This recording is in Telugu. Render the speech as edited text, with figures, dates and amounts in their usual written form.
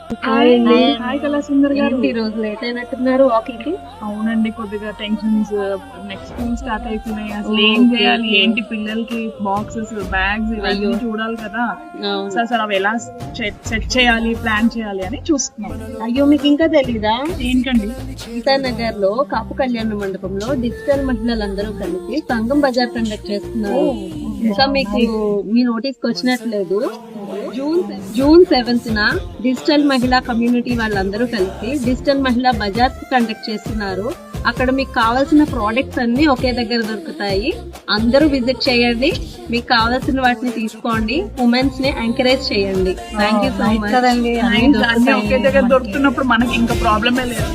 హాయ్ కళా సుందర్ గారు. ఈ రోజు లేట్ అయినట్టున్నారు వాకింగ్ కి? అవునండి, కొద్దిగా టెన్షన్స్. నెక్స్ట్ స్కూల్ స్టార్ట్ అవుతున్నాయి. అసలు ఏం చేయాలి, ఏంటి పిల్లలకి బాక్సెస్, బ్యాగ్స్ ఇవన్నీ చూడాలి కదా. అసలు అవి ఎలా సెట్ చేయాలి, ప్లాన్ చేయాలి అని చూస్తున్నాం. అయ్యో, మీకు ఇంకా తెలీదా? ఏంటండి? సీతానగర్ లో కాపు కళ్యాణ మండపంలో డిజిటల్ మహిళలందరూ కలిసి సంగం బజార్ కండక్ట్ చేస్తున్నారు. ఇంకా మీకు మీ నోటీస్ కి వచ్చినట్లేదు, జూన్ 7th డిజిటల్ మహిళా కమ్యూనిటీ వాళ్ళందరూ కలిసి డిజిటల్ మహిళా బజార్ కండక్ట్ చేస్తున్నారు. అక్కడ మీకు కావాల్సిన ప్రోడక్ట్స్ అన్ని ఒకే దగ్గర దొరుకుతాయి. అందరూ విజిట్ చేయండి, మీకు కావాల్సిన వాటిని తీసుకోండి, ఉమెన్స్ ని ఎంకరేజ్ చేయండి. Thank you so much. ఒకే దగ్గర దొరుకుతున్నప్పుడు మనకి ఇంకా ప్రాబ్లమే లేదు.